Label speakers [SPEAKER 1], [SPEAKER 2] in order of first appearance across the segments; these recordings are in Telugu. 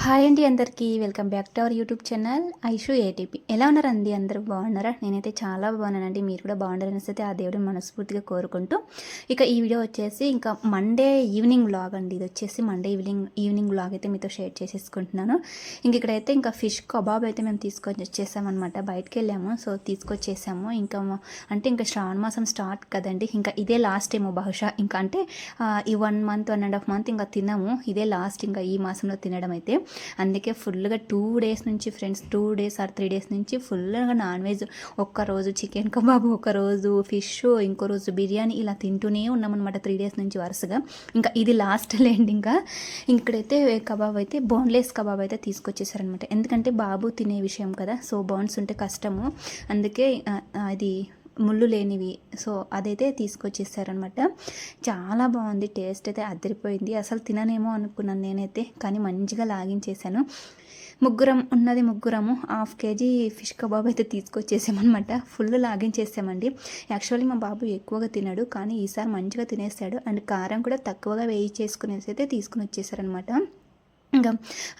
[SPEAKER 1] హాయ్ అండి, అందరికీ welcome back to our YouTube channel Aishu ATP. ఎలా ఉన్నారండి? అందరూ బాగున్నారా? నేనైతే చాలా బాగున్నానండి. మీరు కూడా బాగుండాలని అయితే ఆ దేవుడిని మనస్ఫూర్తిగా కోరుకుంటూ ఇక ఈ వీడియో వచ్చేసి ఇంకా మండే ఈవినింగ్ వ్లాగ్ అండి. ఇది వచ్చేసి మండే ఈవినింగ్ వ్లాగ్ అయితే మీతో షేర్ చేసేసుకుంటున్నాను. ఇక్కడైతే ఇంకా ఫిష్ కబాబ్ అయితే మేము తీసుకొని వచ్చేసామన్నమాట. బయటకు వెళ్ళాము, సో తీసుకొచ్చేసాము. ఇంకా అంటే ఇంకా శ్రావణ మాసం స్టార్ట్ కదండి. ఇంకా ఇదే లాస్ట్ ఏమో బహుశా. ఇంకా అంటే ఈ 1.5 మంత్ ఇంకా తినము. ఇదే లాస్ట్ ఇంకా ఈ మాసంలో తినడం అయితే. అందుకే ఫుల్గా 2 డేస్ నుంచి ఫ్రెండ్స్, 2 డేస్ ఆర్ 3 డేస్ నుంచి ఫుల్గా నాన్ వెజ్. ఒక్కరోజు చికెన్ కబాబు, ఒకరోజు ఫిష్, ఇంకో రోజు బిర్యానీ, ఇలా తింటూనే ఉన్నామన్నమాట 3 డేస్ నుంచి వరుసగా. ఇంకా ఇది లాస్ట్ లేండి. ఇంకా ఇక్కడైతే కబాబ్ అయితే బోన్లెస్ కబాబ్ అయితే తీసుకొచ్చేసారనమాట. ఎందుకంటే బాబు తినే విషయం కదా, సో బోన్స్ ఉంటే కష్టము. అందుకే అది ముళ్ళు లేనివి, సో అదైతే తీసుకొచ్చేసారనమాట. చాలా బాగుంది, టేస్ట్ అయితే అదిరిపోయింది. అసలు తిననేమో అనుకున్నాను నేనైతే, కానీ మంచిగా లాగించేసాను. ముగ్గురము 1/2 కేజీ ఫిష్ కబాబ్ అయితే తీసుకొచ్చేసామన్నమాట. ఫుల్ లాగించేసామండి. యాక్చువల్లీ మా బాబు ఎక్కువగా తినడు, కానీ ఈసారి మంచిగా తినేస్తాడు. అండ్ కారం కూడా తక్కువగా వేయి చేసుకునేసి అయితే తీసుకుని వచ్చేసారనమాట. ఇంకా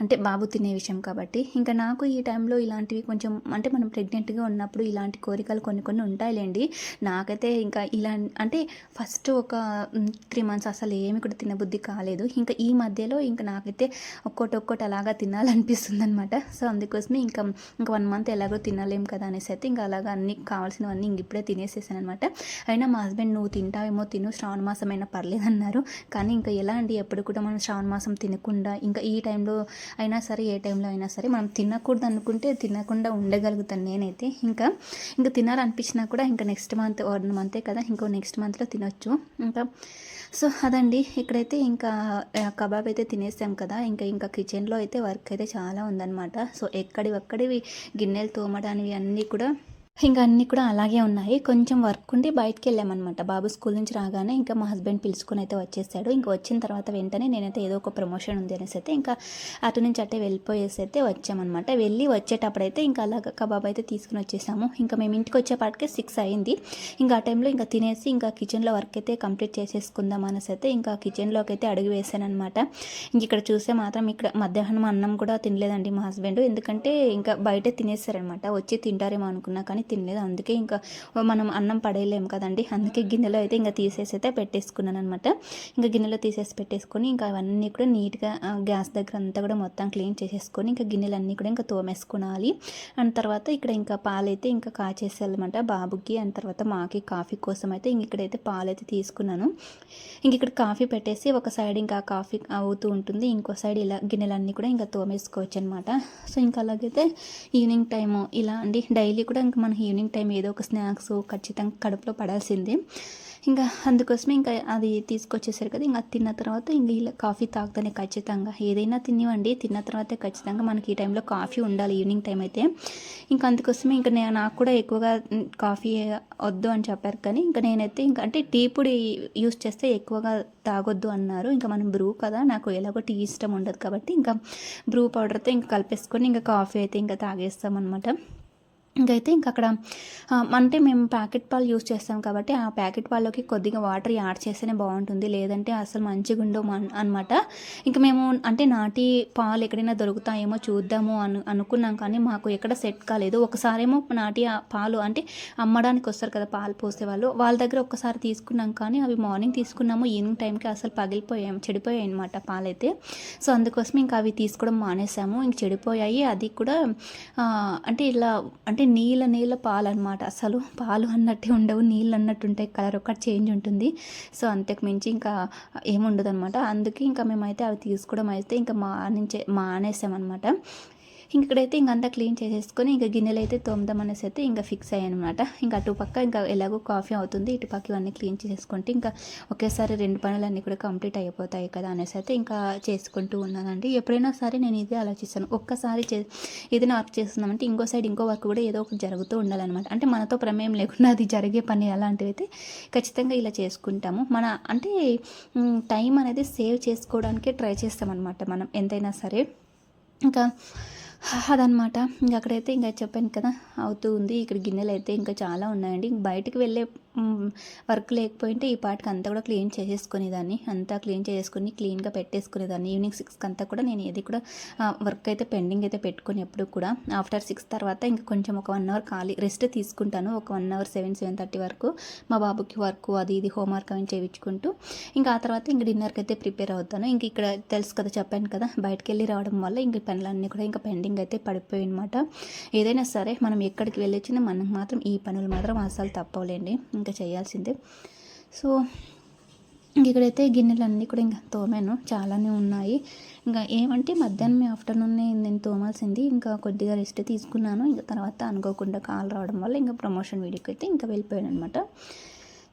[SPEAKER 1] అంటే బాబు తినే విషయం కాబట్టి ఇంకా నాకు ఈ టైంలో ఇలాంటివి కొంచెం అంటే మనం ప్రెగ్నెంట్గా ఉన్నప్పుడు ఇలాంటి కోరికలు కొన్ని ఉంటాయిలేండి. నాకైతే ఇంకా ఇలా అంటే ఫస్ట్ ఒక 3 మంత్స్ అసలు ఏమి కూడా తినబుద్ధి కాలేదు. ఇంకా ఈ మధ్యలో ఇంకా నాకైతే ఒక్కొక్కటి అలాగా తినాలనిపిస్తుంది అనమాట. సో అందుకోసమే ఇంకా 1 మంత్ ఎలాగో తినలేం కదా అనేసి అయితే ఇంకా అలాగా అన్ని కావాల్సినవన్నీ ఇంక ఇప్పుడే తినేసేసాను అనమాట. అయినా మా హస్బెండ్ నువ్వు తింటావేమో తిను, శ్రావణ మాసం అయినా పర్లేదన్నారు. కానీ ఇంకా ఎలా అండి, ఎప్పుడు కూడా మనం శ్రావణ మాసం తినకుండా ఇంకా ఈ టైంలో అయినా సరే, ఏ టైంలో అయినా సరే మనం తినకూడదు అనుకుంటే తినకుండా ఉండగలుగుతాను నేనైతే. ఇంకా తినాలనిపించినా కూడా ఇంకా నెక్స్ట్ మంత్ 1 మంతే కదా, ఇంకో నెక్స్ట్ మంత్లో తినొచ్చు. ఇంకా సో అదండి. ఇక్కడైతే ఇంకా కబాబ్ అయితే తినేసాం కదా. ఇంకా కిచెన్లో అయితే వర్క్ అయితే చాలా ఉందన్నమాట. సో ఎక్కడివి గిన్నెలు తోమడానివి అన్నీ కూడా ఇంకా అన్నీ కూడా అలాగే ఉన్నాయి. కొంచెం వర్క్ ఉండి బయటికి వెళ్ళామన్నమాట. బాబు స్కూల్ నుంచి రాగానే ఇంకా మా హస్బెండ్ పిలుచుకొని అయితే వచ్చేసాడు. ఇంకా వచ్చిన తర్వాత వెంటనే నేనైతే ఏదో ఒక ప్రమోషన్ ఉంది అనేసి అయితే ఇంకా అటు నుంచి అట్టే వెళ్ళిపోయేసి అయితే వచ్చామన్నమాట. వచ్చేటప్పుడైతే ఇంకా అలాగ కబాబ్ అయితే తీసుకుని వచ్చేసాము. ఇంకా మేము ఇంటికి వచ్చేపాటికే 6 అయింది. ఇంకా ఆ టైంలో ఇంకా తినేసి ఇంకా కిచెన్లో వర్క్ అయితే కంప్లీట్ చేసేసుకుందాం అనేసి అయితే ఇంకా కిచెన్లోకి అయితే అడుగు వేసాను అనమాట. ఇంక ఇక్కడ చూస్తే మాత్రం ఇక్కడ మధ్యాహ్నం అన్నం కూడా తినలేదండి మా హస్బెండ్. ఎందుకంటే ఇంకా బయటే తినేసారనమాట. వచ్చి తింటారేమో అనుకున్నా కానీ తినలేదు. అందుకే ఇంకా మనం అన్నం పడేయలేము కదండి. అందుకే గిన్నెలో అయితే ఇంకా తీసేసి అయితే పెట్టేసుకున్నాను అనమాట. ఇంకా గిన్నెలో తీసేసి పెట్టేసుకొని ఇంకా అవన్నీ కూడా నీట్గా గ్యాస్ దగ్గర అంతా కూడా మొత్తం క్లీన్ చేసేసుకొని ఇంకా గిన్నెలన్నీ కూడా ఇంకా తోమేసుకోవాలి. అండ్ తర్వాత ఇక్కడ ఇంకా పాలైతే ఇంకా కాచేసేయాలన్నమాట బాబుకి. అండ్ తర్వాత మాకి కాఫీ కోసం అయితే ఇక్కడైతే పాలైతే తీసుకున్నాను. ఇక్కడ కాఫీ పెట్టేసి ఒక సైడ్ ఇంకా కాఫీ అవుతూ ఉంటుంది, ఇంకో సైడ్ ఇలా గిన్నెలన్నీ కూడా ఇంకా తోమేసుకోవచ్చు అనమాట. సో ఇంకా అలాగైతే ఈవినింగ్ టైము ఇలా అండి. డైలీ కూడా ఇంకా మన ఈవినింగ్ టైం ఏదో ఒక స్నాక్స్ ఖచ్చితంగా కడుపులో పడాల్సిందే. ఇంకా అందుకోసమే ఇంకా అది తీసుకొచ్చేసారు కదా. ఇంకా తిన్న తర్వాత ఇంకా ఇలా కాఫీ తాగుతానే ఖచ్చితంగా ఏదైనా తినివ్వండి, తిన్న తర్వాత ఖచ్చితంగా మనకి ఈ టైంలో కాఫీ ఉండాలి ఈవినింగ్ టైం అయితే. ఇంకా అందుకోసమే ఇంకా నాకు కూడా ఎక్కువగా కాఫీ వద్దు అని చెప్పారు. కానీ ఇంకా నేనైతే ఇంకా అంటే టీ పొడి యూస్ చేస్తే ఎక్కువగా తాగొద్దు అన్నారు. ఇంకా మనం బ్రూ కదా, నాకు ఎలాగో టీ ఇష్టం ఉండదు కాబట్టి ఇంకా బ్రూ పౌడర్తో ఇంకా కలిపేసుకొని ఇంకా కాఫీ అయితే ఇంకా తాగేస్తామన్నమాట. ఇంకైతే ఇంకా అక్కడ అంటే మేము ప్యాకెట్ పాలు యూస్ చేస్తాం కాబట్టి ఆ ప్యాకెట్ పాల్లోకి కొద్దిగా వాటర్ యాడ్ చేస్తేనే బాగుంటుంది, లేదంటే అసలు మంచిగా ఉండవు అనమాట. ఇంకా మేము అంటే నాటి పాలు ఎక్కడైనా దొరుకుతాయేమో చూద్దాము అనుకున్నాం, కానీ మాకు ఎక్కడ సెట్ కాలేదు. ఒకసారేమో నాటి పాలు అంటే అమ్మడానికి వస్తారు కదా పాలు పోసేవాళ్ళు, వాళ్ళ దగ్గర ఒక్కసారి తీసుకున్నాం. కానీ అవి మార్నింగ్ తీసుకున్నాము, ఈవినింగ్ టైంకి అసలు చెడిపోయాయి అనమాట పాలైతే. సో అందుకోసం ఇంకా అవి తీసుకోవడం మానేసాము. ఇంక చెడిపోయాయి. అది కూడా అంటే ఇలా అంటే నీళ్ళ పాలు అనమాట. అసలు పాలు అన్నట్టే ఉండవు, నీళ్ళు అన్నట్టు ఉంటాయి. కలర్ ఒకటి చేంజ్ ఉంటుంది. సో అంతకు మించి ఇంకా ఏముండదు అనమాట. అందుకే ఇంకా మేమైతే అవి తీసుకోవడం అయితే ఇంకా మానేసామన్నమాట. ఇక్కడైతే ఇంకంతా క్లీన్ చేసేసుకొని ఇంకా గిన్నెలు అయితే తోమదాం అనేసి అయితే ఇంకా ఫిక్స్ అయ్యానమాట. ఇంకా అటుపక్క ఇంకా ఎలాగో కాఫీ అవుతుంది, ఇటుపక్క ఇవన్నీ క్లీన్ చేసుకుంటే ఇంకా ఒకేసారి 2 పనులన్నీ కూడా కంప్లీట్ అయిపోతాయి కదా అనేసి అయితే ఇంకా చేసుకుంటూ ఉన్నానండి. ఎప్పుడైనా సరే నేను ఇదే ఆలోచిస్తాను, ఒక్కసారి ఏదైనా వర్క్ చేస్తున్నామంటే ఇంకో సైడ్ ఇంకో వర్క్ కూడా ఏదో ఒకటి జరుగుతూ ఉండాలన్నమాట. అంటే మనతో ప్రమేయం లేకుండా అది జరిగే పని అలాంటివి అయితే ఖచ్చితంగా ఇలా చేసుకుంటాము. అంటే టైం అనేది సేవ్ చేసుకోవడానికే ట్రై చేస్తామన్నమాట మనం ఎంతైనా సరే. ఇంకా అదనమాట. ఇంకా అక్కడైతే ఇంకా చెప్పాను కదా అవుతూ ఉంది. ఇక్కడ గిన్నెలు అయితే ఇంకా చాలా ఉన్నాయండి. బయటికి వెళ్ళే వర్క్ లేకపోయింటే ఈ పాటికి అంతా కూడా క్లీన్ చేసేసుకునేదాన్ని, అంతా క్లీన్ చేసుకుని క్లీన్గా పెట్టేసుకునేదాన్ని. ఈవినింగ్ 6కి అంతా కూడా నేను ఏది కూడా వర్క్ అయితే పెండింగ్ అయితే పెట్టుకుని ఎప్పుడు కూడా ఆఫ్టర్ 6 తర్వాత ఇంకా కొంచెం ఒక 1 అవర్ ఖాళీ రెస్ట్ తీసుకుంటాను. ఒక 1 అవర్ 7-7:30 వరకు మా బాబుకి వర్క్ అది ఇది హోంవర్క్ అవి చేయించుకుంటూ ఇంకా ఆ తర్వాత ఇంక డిన్నర్కి అయితే ప్రిపేర్ అవుతాను. ఇంక ఇక్కడ తెలుసు కదా, చెప్పాను కదా, బయటకు వెళ్ళి రావడం వల్ల ఇంక పనులన్నీ కూడా ఇంకా పెండింగ్ అయితే పడిపోయి అనమాట. ఏదైనా సరే మనం ఎక్కడికి వెళ్ళొచ్చినా మనకు మాత్రం ఈ పనులు మాత్రం అసలు తప్పవులేండి, ఇంకా చేయాల్సిందే. సో ఇక్కడైతే గిన్నెలన్నీ కూడా ఇంకా తోమాను, చాలానే ఉన్నాయి. ఇంకా ఏమంటే మధ్యాహ్నం ఆఫ్టర్నూన్నే నేను తోమాల్సింది, ఇంకా కొద్దిగా రెస్ట్ తీసుకున్నాను. ఇంకా తర్వాత అనుకోకుండా కాల్ రావడం వల్ల ఇంకా ప్రమోషన్ వీడియోకి అయితే ఇంకా వెళ్ళిపోయాను అనమాట.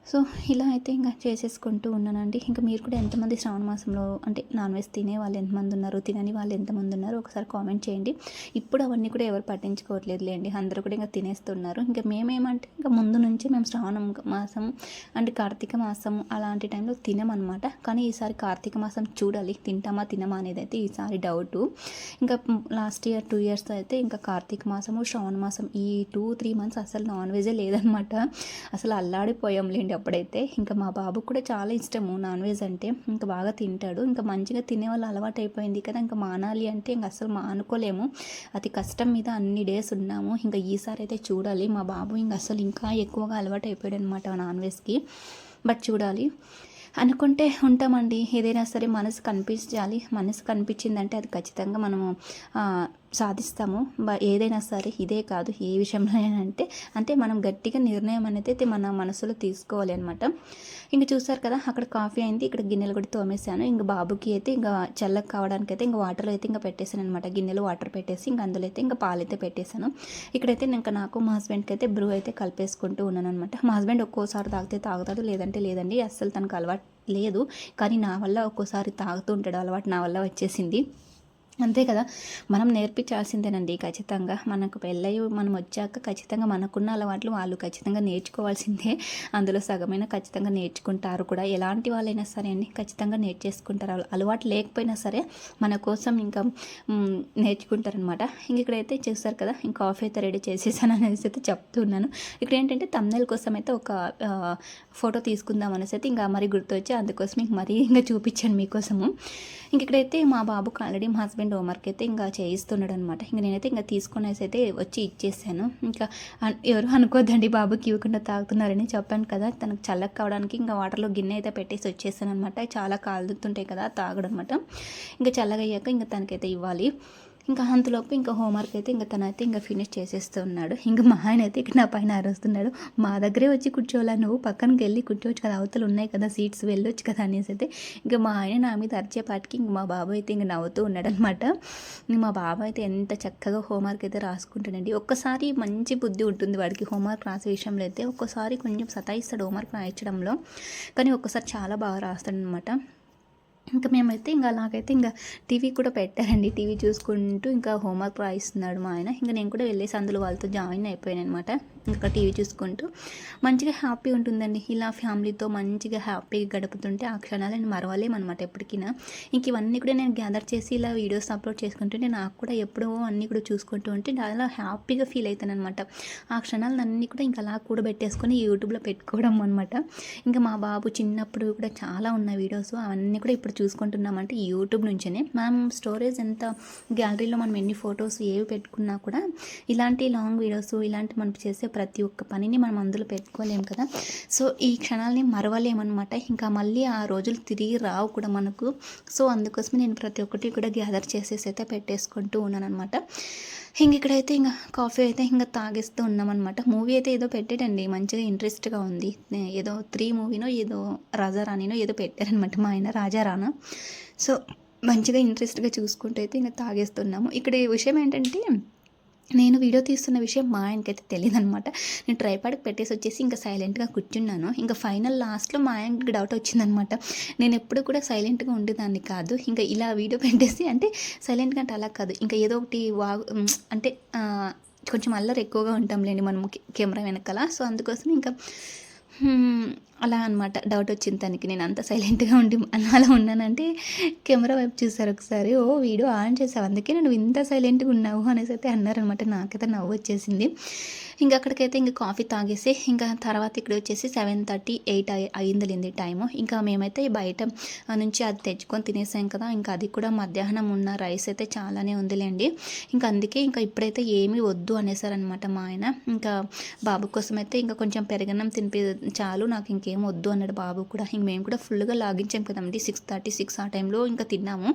[SPEAKER 1] సో ఇలా అయితే ఇంకా చేసేసుకుంటూ ఉన్నానండి. ఇంకా మీరు కూడా ఎంతమంది శ్రావణ మాసంలో అంటే నాన్ వెజ్ తినే వాళ్ళు ఎంతమంది ఉన్నారు, తినని వాళ్ళు ఎంతమంది ఉన్నారు ఒకసారి కామెంట్ చేయండి. ఇప్పుడు అవన్నీ కూడా ఎవరు పట్టించుకోవట్లేదులేండి, అందరూ కూడా ఇంకా తినేస్తున్నారు. ఇంకా మేమేమంటే ఇంకా ముందు నుంచి మేము శ్రావణ మాసం అంటే కార్తీక మాసం అలాంటి టైంలో తినమన్నమాట. కానీ ఈసారి కార్తీక మాసం చూడాలి, తింటామా తినమా అనేది అయితే ఈసారి డౌటు. ఇంకా లాస్ట్ ఇయర్ 2 years అయితే ఇంకా కార్తీక మాసము శ్రావణ మాసం ఈ 2-3 months అసలు నాన్ వెజే లేదనమాట. అసలు అల్లాడిపోయాంలేండి అప్పుడైతే. ఇంకా మా బాబు కూడా చాలా ఇష్టము నాన్ వెజ్ అంటే, ఇంకా బాగా తింటాడు. ఇంకా మంచిగా తినేవాళ్ళు అలవాటు అయిపోయింది కదా, ఇంకా మానాలి అంటే ఇంకా అసలు మానుకోలేము. అతి కష్టం మీద అన్ని డేస్ ఉన్నాము. ఇంకా ఈసారి అయితే చూడాలి. మా బాబు ఇంకా అసలు ఇంకా ఎక్కువగా అలవాటు అయిపోయాడు అనమాట నాన్ వెజ్కి. బట్ చూడాలి, అనుకుంటే ఉంటామండి. ఏదైనా సరే మనసు కనిపించాలి, మనసు కనిపించిందంటే అది ఖచ్చితంగా మనము సాధిస్తాము. ఏదైనా సరే ఇదే కాదు ఏ విషయంలో అంటే మనం గట్టిగా నిర్ణయం అనేది అయితే మన మనసులో తీసుకోవాలి అనమాట. ఇంక చూసారు కదా, అక్కడ కాఫీ అయింది, ఇక్కడ గిన్నెలు కూడా తోమేశాను. ఇంక బాబుకి అయితే ఇంకా చల్లగా కావడానికి అయితే ఇంకా వాటర్లో అయితే ఇంకా పెట్టేశాను అనమాట. గిన్నెలో వాటర్ పెట్టేసి ఇంకా అందులో అయితే ఇంకా పాలైతే పెట్టేశాను. ఇక్కడైతే ఇంకా నాకు మా హస్బెండ్కి అయితే బ్రూ అయితే కలిపేసుకుంటూ ఉన్నాను అనమాట. మా హస్బెండ్ ఒక్కోసారి తాగితే తాగుతాడు, లేదంటే లేదండి. అస్సలు తనకు అలవాటు లేదు, కానీ నా వల్ల ఒక్కోసారి తాగుతూ ఉంటాడు, అలవాటు నా వల్ల వచ్చేసింది. అంతే కదా, మనం నేర్పించాల్సిందేనండి ఖచ్చితంగా. మనకు పెళ్ళయి మనం వచ్చాక ఖచ్చితంగా మనకున్న అలవాట్లు వాళ్ళు ఖచ్చితంగా నేర్చుకోవాల్సిందే. అందులో సగమైన ఖచ్చితంగా నేర్చుకుంటారు కూడా. ఎలాంటి వాళ్ళైనా సరే అండి ఖచ్చితంగా నేర్చేసుకుంటారు. అలవాటు లేకపోయినా సరే మన కోసం ఇంకా నేర్చుకుంటారనమాట. ఇంక ఇక్కడైతే చూస్తారు కదా, ఇంకా కాఫీ అయితే రెడీ చేసేసాను అనేసి అయితే చెప్తున్నాను. ఇక్కడ ఏంటంటే థంబ్నెయిల్ కోసం అయితే ఒక ఫోటో తీసుకుందాం అనేసి అయితే ఇంకా మరీ గుర్తొచ్చి అందుకోసం ఇంక మరీ ఇంకా చూపించాను మీకోసము. ఇంక ఇక్కడైతే మా బాబుకి ఆల్రెడీ మా హస్బెండ్ హోంవర్క్ అయితే ఇంకా చేయిస్తున్నాడు అనమాట. ఇంక నేనైతే ఇంకా తీసుకునేసి అయితే వచ్చి ఇచ్చేసాను. ఇంకా ఎవరు అనుకోద్దండి బాబుకి ఇవ్వకుండా తాగుతున్నారని, చెప్పాను కదా తనకు చల్లగా కావడానికి ఇంకా వాటర్లో గిన్నె అయితే పెట్టేసి వచ్చేసాను అనమాట. చాలా కాలుతుంటాయి కదా తాగడం అనమాట. ఇంకా చల్లగా అయ్యాక ఇంకా తనకైతే ఇవ్వాలి. ఇంకా అంతలోపు ఇంకా హోంవర్క్ అయితే ఇంకా తనైతే ఇంకా ఫినిష్ చేసేస్తూ ఉన్నాడు. ఇంకా మా ఆయన అయితే ఇక్కడ నా పైన అరుస్తున్నాడు, మా దగ్గరే వచ్చి కూర్చోవాలా, నువ్వు పక్కనకి వెళ్ళి కూర్చోవచ్చు కదా, అవతలు ఉన్నాయి కదా సీట్స్, వెళ్ళొచ్చు కదా అనేసి అయితే ఇంకా మా ఆయన నా మీద అరిచేపాటికి ఇంక మా బాబు అయితే ఇంక నవ్వుతూ ఉన్నాడు అనమాట. మా బాబు అయితే ఎంత చక్కగా హోంవర్క్ అయితే రాసుకుంటాడండి. ఒక్కసారి మంచి బుద్ధి ఉంటుంది వాడికి హోంవర్క్ రాసే విషయంలో అయితే, ఒక్కసారి కొంచెం సతాయిస్తాడు హోంవర్క్ రాయించడంలో, కానీ ఒక్కసారి చాలా బాగా రాస్తాడు అనమాట. ఇంకా మేమైతే ఇంకా అలాగైతే ఇంకా టీవీ కూడా పెట్టారండి. టీవీ చూసుకుంటూ ఇంకా హోంవర్క్ రాయిస్తున్నాడు మా ఆయన. ఇంకా నేను కూడా వెళ్ళేసి అందులో వాళ్ళతో జాయిన్ అయిపోయాను అనమాట. ఇంకా టీవీ చూసుకుంటూ మంచిగా హ్యాపీ ఉంటుందండి. ఇలా ఫ్యామిలీతో మంచిగా హ్యాపీగా గడుపుతుంటే ఆ క్షణాలను మరవలేమన్నమాట ఎప్పటికైనా. ఇంక ఇవన్నీ కూడా నేను గ్యాదర్ చేసి ఇలా వీడియోస్ అప్లోడ్ చేసుకుంటుంటే నాకు కూడా ఎప్పుడో అన్నీ కూడా చూసుకుంటూ ఉంటే చాలా హ్యాపీగా ఫీల్ అవుతాను అనమాట. ఆ క్షణాలన్నీ కూడా ఇంకా అలా కూడబెట్టేసుకొని యూట్యూబ్లో పెట్టుకోవడం అనమాట. ఇంకా మా బాబు చిన్నప్పుడు కూడా చాలా ఉన్న వీడియోస్ అవన్నీ కూడా ఇప్పుడు చూసుకుంటున్నామంటే యూట్యూబ్ నుంచినే. మనం స్టోరేజ్ ఎంత గ్యాలరీలో మనం ఎన్ని ఫొటోస్ ఏవి పెట్టుకున్నా కూడా ఇలాంటి లాంగ్ వీడియోస్ ఇలాంటి మనం చేసే ప్రతి ఒక్క పనిని మనం అందులో పెట్టుకోలేము కదా. సో ఈ క్షణాలని మరవలేమన్నమాట. ఇంకా మళ్ళీ ఆ రోజులు తిరిగి రావు కూడా మనకు. సో అందుకోసమే నేను ప్రతి ఒక్కటి కూడా గ్యాదర్ చేసేసి అయితే పెట్టేసుకుంటూ ఉన్నాను అనమాట. ఇంక ఇక్కడైతే ఇంకా కాఫీ అయితే ఇంకా తాగేస్తూ ఉన్నామన్నమాట. మూవీ అయితే ఏదో పెట్టాడండి, మంచిగా ఇంట్రెస్ట్గా ఉంది. ఏదో 3 మూవీనో ఏదో రాజారాణినో ఏదో పెట్టారనమాట మా ఆయన, రాజారాణా. సో మంచిగా ఇంట్రెస్ట్గా చూసుకుంటూ అయితే ఇంకా తాగేస్తున్నాము. ఇక్కడ ఈ విషయం ఏంటంటే నేను వీడియో తీస్తున్న విషయం మా ఆయనకైతే తెలియదు అనమాట. నేను ట్రైపాడ్కి పెట్టేసి వచ్చేసి ఇంకా సైలెంట్గా కూర్చున్నాను. ఇంకా ఫైనల్ లాస్ట్లో మా ఆయనకి డౌట్ వచ్చిందనమాట. నేను ఎప్పుడు కూడా సైలెంట్గా ఉండేదాన్ని కాదు. ఇంకా ఇలా వీడియో పెట్టేసి అంటే సైలెంట్గా అంటే అలా కాదు, ఇంకా ఏదో ఒకటి అంటే కొంచెం అల్లరి ఎక్కువగా ఉంటాంలేండి మనం కెమెరా వెనకాల. సో అందుకోసం ఇంకా అలా అనమాట డౌట్ వచ్చింది తనకి. నేను అంత సైలెంట్‌గా ఉండి అలా ఉన్నానంటే కెమెరా వైపు చూసారు ఒకసారి. "ఓహ్! వీడియో ఆన్ చేసావు అందుకే నువ్వు ఇంత సైలెంట్‌గా ఉన్నావు" అనేసైతే అన్నారనమాట. నాకైతే నవ్వొచ్చేసింది. ఇంక అక్కడికైతే ఇంక కాఫీ తాగేసి ఇంకా తర్వాత ఇక్కడొచ్చేసి 7:30, 8 అయిందిలెండి టైము. ఇంకా మేమైతే బయట నుంచి అది తెచ్చుకొని తినేసాం కదా! ఇంకా అది కూడా మధ్యాహ్నం ఉన్న రైస్ అయితే చాలానే ఉందిలెండి. ఇంక అందుకే ఇంకా ఇప్పుడైతే ఏమీ వద్దు అనేసారనమాట మా ఆయన. ఇంకా బాబు కోసమైతే ఇంకా కొంచెం పెరుగన్నం చాలు నాకు ఇంకేం వద్దు అన్నాడు బాబు కూడా. ఇంక మేము కూడా ఫుల్‌గా లాగించాం కదండీ 6:30, 6 ఆ టైంలో ఇంకా తిన్నాము.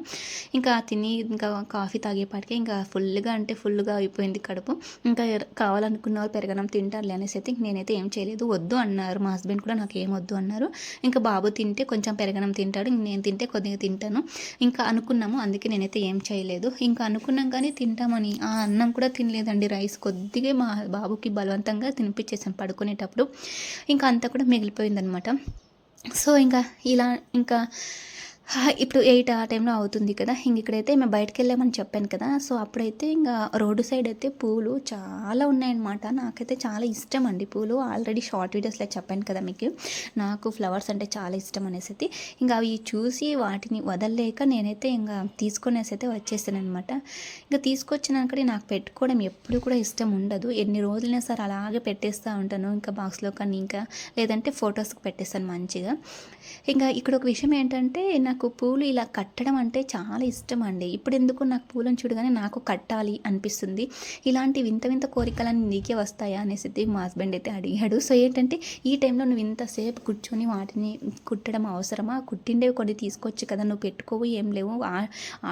[SPEAKER 1] ఇంకా తిని ఇంకా కాఫీ తాగేపాటికే ఇంకా ఫుల్‌గా అంటే ఫుల్‌గా అయిపోయింది కడుపు. ఇంకా కావాలనుకున్న వాళ్ళు పెరగడం తింటారులే అనేసి అయితే నేనైతే ఏం చేయలేదు. వద్దు అన్నారు మా హస్బెండ్ కూడా, నాకేం వద్దు అన్నారు. ఇంకా బాబు తింటే కొంచెం పెరగడం తింటాడు, నేను తింటే కొద్దిగా తింటాను ఇంకా అనుకున్నాము. అందుకే నేనైతే ఏం చేయలేదు. ఇంకా అనుకున్నాం కానీ తింటామని ఆ అన్నం కూడా తినలేదండి. రైస్ కొద్దిగా మా బాబుకి బలవంతంగా తినిపించేసాం పడుకునేటప్పుడు. ఇంకా అంతా కూడా మిగిలిపోయిందనమాట. సో ఇంకా ఇలా ఇంకా ఇప్పుడు 8 ఆ టైంలో అవుతుంది కదా! ఇక్కడైతే మేము బయటికెళ్ళామని చెప్పాను కదా! సో అప్పుడైతే ఇంగా రోడ్డు సైడ్ అయితే పూలు చాలా ఉన్నాయన్నమాట. నాకైతే చాలా ఇష్టం అండి పూలు. ఆల్రెడీ షార్ట్ వీడియోస్‌లో చెప్పాను కదా మీకు. నాకు ఫ్లవర్స్ అంటే చాలా ఇష్టం అనేసి. ఇంక అవి చూసి వాటిని వదలలేక నేనైతే ఇంగా తీసుకొనేసైతే వచ్చేసాననమాట. ఇంక తీసుకొచ్చినాకనే నాకు పెట్టుకోవడం ఎప్పుడు కూడా ఇష్టం ఉండదు. ఎన్ని రోజులైనా సరే అలాగే పెట్టేస్తూ ఉంటాను. ఇంకా బాక్స్‌లో కానీ ఇంకా లేదంటే ఫొటోస్‌కి పెట్టేస్తాను మంచిగా. ఇంకా ఇక్కడ ఒక విషయం ఏంటంటే నాకు పూలు ఇలా కట్టడం అంటే చాలా ఇష్టం అండి. ఇప్పుడెందుకో నాకు పూలను చూడగానే నాకు కట్టాలి అనిపిస్తుంది. ఇలాంటి వింత వింత కోరికలన్నీ నీకే వస్తాయా అనేసి మా హస్బెండ్ అయితే అడిగాడు. సో ఏంటంటే ఈ టైంలో నువ్వు ఇంతసేపు కూర్చొని వాటిని కుట్టడం అవసరమా? కుట్టిండేవి కొన్ని తీసుకోవచ్చు కదా, నువ్వు పెట్టుకోవు ఏం లేవు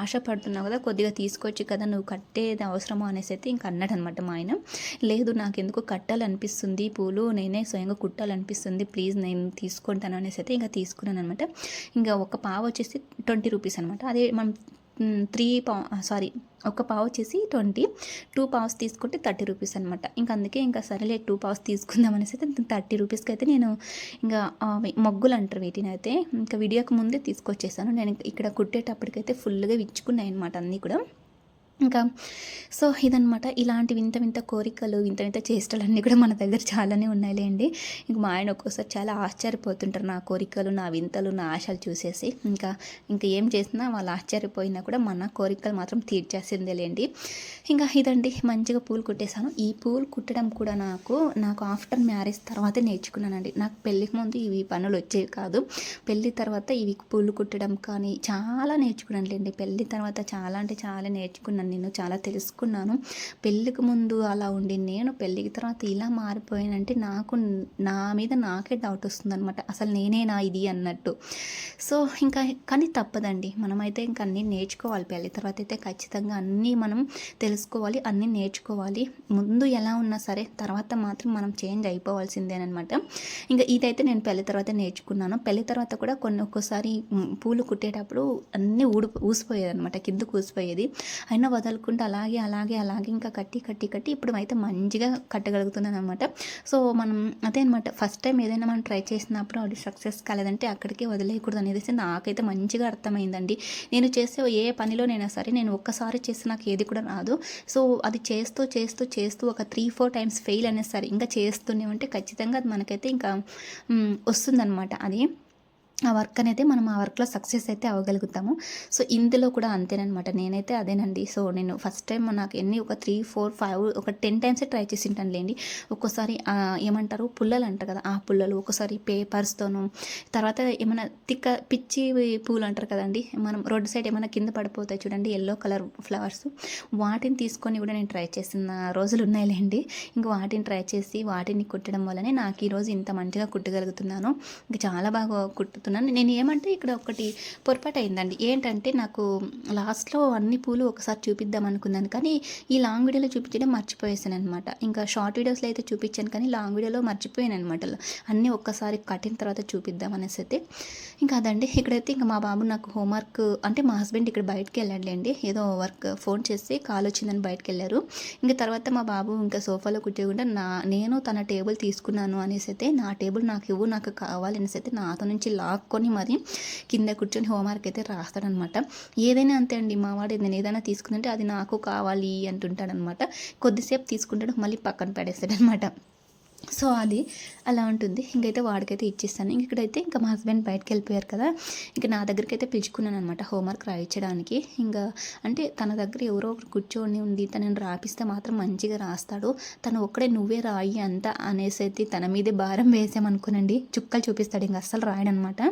[SPEAKER 1] ఆశపడుతున్నావు కదా, కొద్దిగా తీసుకోవచ్చు కదా, నువ్వు కట్టేది అవసరమా అనేసి అయితే ఇంక అన్నాడనమాట మా ఆయన. లేదు నాకెందుకో కట్టాలనిపిస్తుంది పూలు, నేనే స్వయంగా కుట్టాలనిపిస్తుంది, ప్లీజ్ నేను తీసుకుంటాను అనేసి అయితే ఇంకా తీసుకున్నాను అనమాట. ఇంకా ఒక పావు వచ్చేసి 20 రూపీస్ అనమాట. అదే మనం 3 సారీ ఒక పావు వచ్చేసి 20, 2 పావ్స్ తీసుకుంటే 30 రూపీస్ అనమాట. ఇంక అందుకే ఇంకా సరేలే 2 పావ్స్ తీసుకుందాం అనేసి అయితే 30 రూపీస్కి అయితే నేను ఇంకా మొగ్గులు అంటారు వీటిని అయితే ఇంకా వీడియోకి ముందే తీసుకొచ్చేసాను. నేను ఇక్కడ కుట్టేటప్పటికైతే ఫుల్గా విచ్చుకున్నాయి అనమాట అన్నీ కూడా. ఇంకా సో ఇదనమాట. ఇలాంటి వింత వింత కోరికలు, వింత వింత చేష్టలన్నీ కూడా మన దగ్గర చాలానే ఉన్నాయిలేండి. ఇంక మా ఆయన ఒక్కోసారి చాలా ఆశ్చర్యపోతుంటారు నా కోరికలు, నా వింతలు, నా ఆశలు చూసేసి. ఇంకా ఏం చేసినా వాళ్ళు ఆశ్చర్యపోయినా కూడా మన కోరికలు మాత్రం తీర్చేసిందేలేండి. ఇంకా ఇదండి మంచిగా పూలు కుట్టేశాను. ఈ పూలు కుట్టడం కూడా నాకు ఆఫ్టర్ మ్యారేజ్ తర్వాతే నేర్చుకున్నానండి. నాకు పెళ్ళికి ముందు ఇవి పనులు వచ్చేవి కాదు. పెళ్ళి తర్వాత ఇవి పూలు కుట్టడం కానీ చాలా నేర్చుకున్నానులేండి. పెళ్ళి తర్వాత చాలా అంటే చాలా నేర్చుకున్నాను. నేను చాలా తెలుసుకున్నాను. పెళ్ళికి ముందు అలా ఉండి నేను పెళ్ళికి తర్వాత ఇలా మారిపోయానంటే నా మీద నాకే డౌట్ వస్తుందనమాట. అసలు నేనేనా ఇది అన్నట్టు. సో ఇంకా కానీ తప్పదండి. మనమైతే ఇంక అన్నీ నేర్చుకోవాలి. పెళ్ళి తర్వాత అయితే ఖచ్చితంగా అన్నీ మనం తెలుసుకోవాలి, అన్నీ నేర్చుకోవాలి. ముందు ఎలా ఉన్నా సరే తర్వాత మాత్రం మనం చేంజ్ అయిపోవాల్సిందేనమాట. ఇంకా ఇదైతే నేను పెళ్ళి తర్వాత నేర్చుకున్నాను. పెళ్ళి తర్వాత కూడా ఒక్కోసారి పూలు కుట్టేటప్పుడు అన్నీ ఊసిపోయేది అనమాట, కిందకు ఊసిపోయేది. అయినా వదలకుండా అలాగే ఇంకా కట్టి ఇప్పుడు అయితే మంచిగా కట్టగలుగుతున్నాను అనమాట. సో మనం అదే అనమాట, ఫస్ట్ టైం ఏదైనా మనం ట్రై చేసినప్పుడు అది సక్సెస్ కాలేదంటే అక్కడికే వదిలేయకూడదు అనేది నాకైతే మంచిగా అర్థమైందండి. నేను చేసే ఏ పనిలోనైనా సరే నేను ఒక్కసారి చేస్తే నాకు ఏది కూడా రాదు. సో అది చేస్తూ ఒక 3-4 టైమ్స్ ఫెయిల్ అయినా సరే ఇంకా చేస్తూనే ఉంటే ఖచ్చితంగా అది మనకైతే ఇంకా వస్తుందన్నమాట. అది ఆ వర్క్ అనేది మనం ఆ వర్క్లో సక్సెస్ అయితే అవ్వగలుగుతాము. సో ఇందులో కూడా అంతేనమాట. నేనైతే అదేనండి. సో నేను ఫస్ట్ టైం నాకు ఒక 3, 4, 5 ఒక 10 టైమ్సే ట్రై చేసి ఉంటానులేండి. ఒక్కోసారి ఏమంటారు పుల్లలు అంటారు కదా, ఆ పుల్లలు, ఒక్కోసారి పేపర్స్తోను, తర్వాత ఏమైనా పిచ్చి పూలు అంటారు కదండి, మనం రోడ్డు సైడ్ ఏమైనా కింద పడిపోతాయి చూడండి ఎల్లో కలర్ ఫ్లవర్స్, వాటిని తీసుకొని కూడా నేను ట్రై చేసిన రోజులు ఉన్నాయిలేండి. ఇంక వాటిని ట్రై చేసి వాటిని కుట్టడం వల్లనే నాకు ఈరోజు ఇంత మంచిగా కుట్టగలుగుతున్నాను. ఇంకా చాలా బాగా నేను ఏమంటే ఇక్కడ ఒకటి పొరపాటు అయిందండి. ఏంటంటే నాకు లాస్ట్లో అన్ని పూలు ఒకసారి చూపిద్దాం అనుకున్నాను, కానీ ఈ లాంగ్ వీడియోలో చూపించడం మర్చిపోయేసాను అనమాట. ఇంకా షార్ట్ వీడియోస్లో అయితే చూపించాను కానీ లాంగ్ వీడియోలో మర్చిపోయాను అనమాట. అన్నీ ఒక్కసారి కట్టిన తర్వాత చూపిద్దాం అనేసి అయితే ఇంకా అదండి. ఇక్కడైతే ఇంకా మా బాబు నాకు హోంవర్క్ అంటే మా హస్బెండ్ ఇక్కడ బయటకు వెళ్ళాడులేండి, ఏదో వర్క్ ఫోన్ చేసి కాల్ వచ్చిందని బయటకు వెళ్ళారు. ఇంకా తర్వాత మా బాబు ఇంకా సోఫాలో కూర్చోకుండా నేను తన టేబుల్ తీసుకున్నాను అనేసి అయితే నా టేబుల్ నాకు ఇవ్వు, నాకు కావాలి అనేసి అయితే నాతో నుంచి లాక్కొని మరి కింద కూర్చొని హోంవర్క్ అయితే రాస్తాడనమాట. ఏదైనా అంతే అండి, మా వాడు నేను ఏదైనా తీసుకుందంటే అది నాకు కావాలి అంటుంటాడనమాట. కొద్దిసేపు తీసుకుంటాడు, మళ్ళీ పక్కన పడేస్తాడనమాట. సో అది అలా ఉంటుంది. ఇంకైతే వాడికైతే ఇచ్చేస్తాను. ఇక్కడైతే ఇంకా మా హస్బెండ్ బయటకి వెళ్ళిపోయారు కదా, ఇంక నా దగ్గరికి అయితే పిలుచుకున్నాను అనమాట హోంవర్క్ రాయించడానికి. ఇంకా అంటే తన దగ్గర ఎవరో ఒకరు కూర్చొని ఉండి తనని రాపిస్తే మాత్రం మంచిగా రాస్తాడు. తను ఒక్కడే నువ్వే రాయి అంతా అనేసి అయితే తన మీదే భారం వేసామనుకోనండి, చుక్కలు చూపిస్తాడు. ఇంక అస్సలు రాయడనమాట.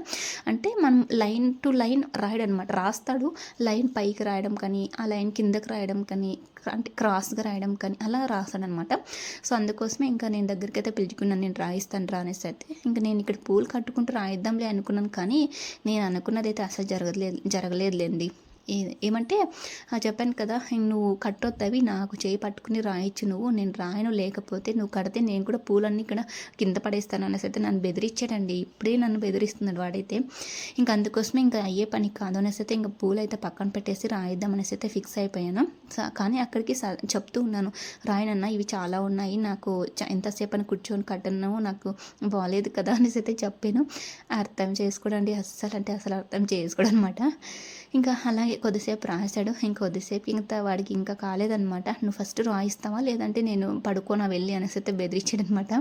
[SPEAKER 1] అంటే మనం లైన్ టు లైన్ రాయడనమాట. రాస్తాడు, లైన్ పైకి రాయడం కానీ, ఆ లైన్ కిందకి రాయడం కానీ, అంటే క్రాస్గా రాయడం కానీ అలా రాస్తాడనమాట. సో అందుకోసమే ఇంకా నేను దగ్గరికి అయితే పిలుచుకున్నాను, నేను రాయిస్తాను రా అనేసి అయితే. ఇంకా నేను ఇక్కడ పూలు కట్టుకుంటూ రాయిద్దాంలే అనుకున్నాను, కానీ నేను అనుకున్నది అయితే అసలు జరగలేదులేండి. ఏమంటే చెప్పాను కదా, నువ్వు కట్టొద్దవి నాకు చేయి పట్టుకుని రాయొచ్చు నువ్వు, నేను రాయను, లేకపోతే నువ్వు కడితే నేను కూడా పూలన్నీ ఇక్కడ కింద పడేస్తాను అనేసి అయితే నన్ను బెదిరించాడండి. ఇప్పుడే నన్ను బెదిరిస్తున్నాడు వాడైతే. ఇంకా అందుకోసమే ఇంకా అయ్యే పని కాదు అనేసి అయితే ఇంకా పూలు అయితే పక్కన పెట్టేసి రాయిద్దాం అనేసి అయితే ఫిక్స్ అయిపోయాను. కానీ అక్కడికి చెప్తూ ఉన్నాను, రాయనన్నా ఇవి చాలా ఉన్నాయి, నాకు ఎంతసేపు అని కూర్చొని కట్టను, నాకు బాగాలేదు కదా అనేసి అయితే చెప్పాను. అర్థం చేసుకోడండి, అస్సలు అర్థం చేసుకోడు అనమాట. ఇంకా అలాగే కొద్దిసేపు రాశాడు. ఇంకొద్దిసేపు ఇంకా వాడికి ఇంకా కాలేదనమాట. నువ్వు ఫస్ట్ రాయిస్తావా లేదంటే నేను పడుకోనా వెళ్ళి అనేసి అయితే బెదిరించాడనమాట.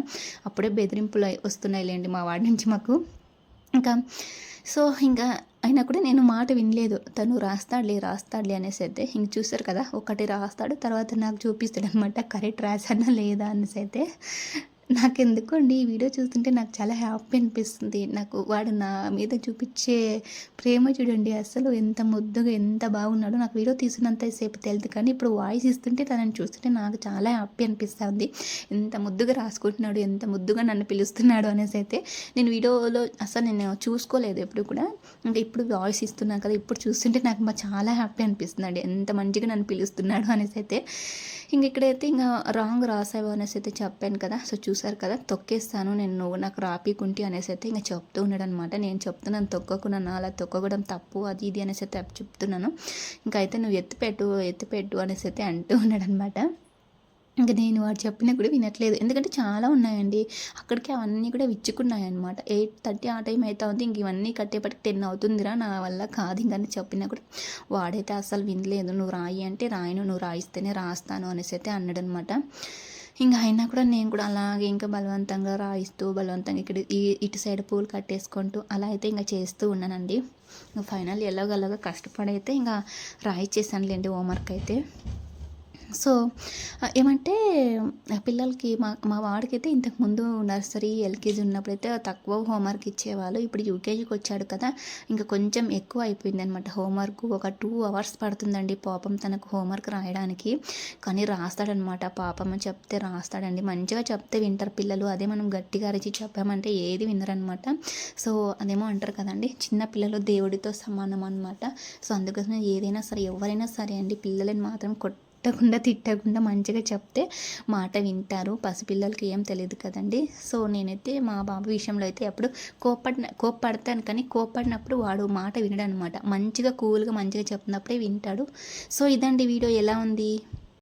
[SPEAKER 1] అప్పుడే బెదిరింపులు వస్తున్నాయిలేండి మా వాడి నుంచి మాకు. ఇంకా సో ఇంకా అయినా కూడా నేను మాట వినలేదు. తను రాస్తాడులే అనేసి అయితే ఇంక చూసారు కదా, ఒకటి రాస్తాడు, తర్వాత నాకు చూపిస్తాడు అనమాట కరెక్ట్ రాశానా లేదా అనేసి అయితే. నాకెందుకో అండి ఈ వీడియో చూస్తుంటే నాకు చాలా హ్యాపీ అనిపిస్తుంది. నాకు వాడు నా మీద చూపించే ప్రేమ చూడండి, అసలు ఎంత ముద్దుగా ఎంత బాగున్నాడో. నాకు వీడియో తీసినంతసేపు తెలియదు, కానీ ఇప్పుడు వాయిస్ ఇస్తుంటే తనని చూస్తుంటే నాకు చాలా హ్యాపీ అనిపిస్తుంది. ఎంత ముద్దుగా రాసుకుంటున్నాడు, ఎంత ముద్దుగా నన్ను పిలుస్తున్నాడు అనేసి అయితే. నేను వీడియోలో అసలు నేను చూసుకోలేదు ఎప్పుడు కూడా, ఇంకా ఇప్పుడు వాయిస్ ఇస్తున్నాను కదా, ఇప్పుడు చూస్తుంటే నాకు చాలా హ్యాపీ అనిపిస్తుంది, ఎంత మంచిగా నన్ను పిలుస్తున్నాడు అనేసి అయితే. ఇంక ఇక్కడైతే ఇంకా రాంగ్ రాసావు అనేసి అయితే చెప్పాను కదా. సో చూసారు కదా, తొక్కేస్తాను నేను, నువ్వు నాకు రాపీకుంటి అనేసి అయితే ఇంకా చెప్తూ ఉన్నాడు అనమాట. నేను చెప్తున్నాను తొక్కకున్నాను, అలా తొక్కకూడడం తప్పు అది ఇది అనేసి అయితే చెప్తున్నాను. ఇంకా అయితే నువ్వు ఎత్తిపెట్టు అనేసి అయితే అంటూ ఉన్నాడు అనమాట. ఇంకా నేను వాడు చెప్పినా కూడా వినట్లేదు, ఎందుకంటే చాలా ఉన్నాయండి అక్కడికి, అవన్నీ కూడా విచ్చుకున్నాయి అనమాట. 8:30 ఆ టైం అయితే ఉంది. ఇంక ఇవన్నీ కట్టేపటికి 10 అవుతుందిరా, నా వల్ల కాదు ఇంకని చెప్పినా కూడా వాడైతే అసలు వినలేదు. నువ్వు రాయి అంటే రాయను, నువ్వు రాయిస్తేనే రాస్తాను అనేసి అయితే అన్నాడనమాట. ఇంకా అయినా కూడా నేను కూడా అలాగే ఇంకా బలవంతంగా రాయిస్తూ బలవంతంగా ఇక్కడ ఇటు సైడ్ పూలు కట్టేసుకుంటూ అలా అయితే ఇంకా చేస్తూ ఉన్నానండి. ఫైనల్ ఎలాగోలాగా కష్టపడైతే ఇంకా రాయిచ్చేసానులేండి హోంవర్క్ అయితే. సో ఏమంటే పిల్లలకి మా వాడికైతే ఇంతకుముందు నర్సరీ ఎల్కేజీ ఉన్నప్పుడైతే తక్కువ హోంవర్క్ ఇచ్చేవాళ్ళు. ఇప్పుడు యూకేజీకి వచ్చాడు కదా, ఇంకా కొంచెం ఎక్కువ అయిపోయింది అనమాట హోంవర్క్. ఒక 2 hours పడుతుందండి పాపం తనకు హోంవర్క్ రాయడానికి. కానీ రాస్తాడనమాట పాపం, చెప్తే రాస్తాడండి, మంచిగా చెప్తే వింటారు పిల్లలు. అదే మనం గట్టిగా అరిచి చెప్పామంటే ఏది వినరనమాట. సో అదేమో అంటారు కదండి, చిన్న పిల్లలు దేవుడితో సమానం అనమాట. సో అందుకోసమే ఏదైనా సరే ఎవరైనా సరే అండి, పిల్లలని మాత్రం తిట్టకుండా మంచిగా చెప్తే మాట వింటారు. పసిపిల్లలకి ఏం తెలియదు కదండి. సో నేనైతే మా బాబు విషయంలో అయితే ఎప్పుడు కోప్పడతాను, కానీ కోప్పడినప్పుడు వాడు మాట వినడనమాట. మంచిగా కూల్గా మంచిగా చెప్పినప్పుడే వింటాడు. సో ఇదండి వీడియో. ఎలా ఉంది?